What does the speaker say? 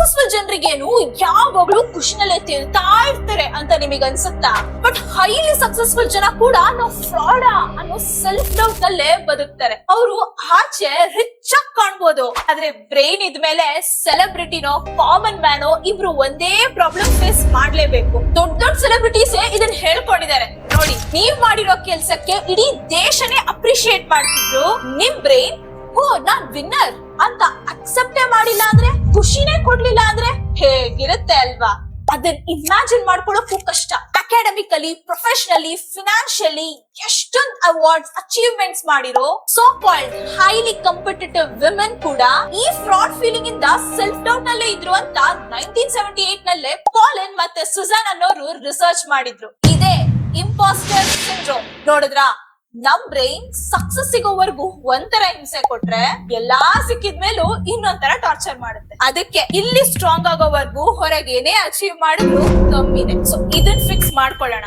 Successful ಜನರಿಗೇನು ಯಾವಾಗ್ಲೂ ಖುಷಿನಲ್ಲೇ ತಿಳ್ತಾ ಇರ್ತಾರೆ ಅಂತ ನಿಮಗೆ ಅನ್ಸುತ್ತಾ? ಬಟ್ ಹೈಲಿ ಸಕ್ಸಸ್ಫುಲ್ ಜನ ಕೂಡ ನಾವು ಫ್ರಾಡ್ ಅನ್ನೋ ಸೆಲ್ಫ್ ಡೌಟ್ ನಲ್ಲೇ ಬದುಕ್ತಾರೆ. ಅವರು ಆಚೆ ರಿಚ್ ಆಗಿ ಕಾಣ್ಬೋದು, ಆದ್ರೆ ಬ್ರೈನ್ ಇದ್ಮೇಲೆ ಸೆಲೆಬ್ರಿಟಿನೋ ಕಾಮನ್ ಮ್ಯಾನೋ ಇಬ್ರು ಒಂದೇ ಪ್ರಾಬ್ಲಮ್ ಫೇಸ್ ಮಾಡ್ಲೇಬೇಕು. ದೊಡ್ಡ ದೊಡ್ಡ ಸೆಲೆಬ್ರಿಟೀಸ್ ಇದನ್ನ ಹೇಳ್ಕೊಂಡಿದ್ದಾರೆ ನೋಡಿ. ನೀವ್ ಮಾಡಿರೋ ಕೆಲ್ಸಕ್ಕೆ ಇಡೀ ದೇಶನೇ ಅಪ್ರಿಶಿಯೇಟ್ ಮಾಡ್ತಿದ್ರು. ನಿಮ್ ಬ್ರೈನ್ ಓ ನಾನ್ ವಿನ್ನರ್ ಅಂತ ಅಕ್ಸೆಪ್ಟೇ ಮಾಡಿಲ್ಲ ಅಂದ್ರೆ, ಖುಷಿನೇ ಕೊಡ್ಲಿಲ್ಲ ಅಂದ್ರೆ ಹೇಗಿರುತ್ತೆ ಅಲ್ವಾ? ಅದನ್ನ ಇಮ್ಯಾಜಿನ್ ಮಾಡ್ಕೊಳ್ಳೋಕ್ಕೂ ಕಷ್ಟ. ಅಕಾಡೆಮಿಕಲಿ, ಪ್ರೊಫೆಷನಲಿ, ಫಿನಾನ್ಷಿಯಲಿ ಎಷ್ಟೊಂದು ಅವಾರ್ಡ್ಸ್ ಅಚೀವ್ಮೆಂಟ್ಸ್ ಮಾಡಿರೋ so called highly competitive women ಕೂಡ ಈ ಫ್ರಾಡ್ ಫೀಲಿಂಗ್ ಇಂದ ಸೆಲ್ಫ್ ಡೌಟ್ ನಲ್ಲೇ ಇದ್ರು ಅಂತ 1978 ನಲ್ಲೇ ಪಾಲಿನ್ ಮತ್ತೆ ಸುಜಾನ್ ಅನ್ನೋರು ರಿಸರ್ಚ್ ಮಾಡಿದ್ರು. ಇದೇ ಇಂಪಾಸ್ಟರ್ ಸಿಂಡ್ರೋಮ್. ನೋಡಿದ್ರಾ, ನಮ್ ಬ್ರೈನ್ ಸಕ್ಸಸ್ ಸಿಗೋವರೆಗೂ ಒಂಥರ ಹಿಂಸೆ ಕೊಟ್ರೆ, ಎಲ್ಲಾ ಸಿಕ್ಕಿದ್ಮೇಲೂ ಇನ್ನೊಂಥರ ಟಾರ್ಚರ್ ಮಾಡುತ್ತೆ. ಅದಕ್ಕೆ ಇಲ್ಲಿ ಸ್ಟ್ರಾಂಗ್ ಆಗೋವರೆಗೂ ಹೊರಗೇನೆ ಅಚೀವ್ ಮಾಡಿದ್ರು ಕಮ್ಮಿನೇ. ಸೊ ಇದನ್ ಫಿಕ್ಸ್ ಮಾಡ್ಕೊಳ್ಳೋಣ.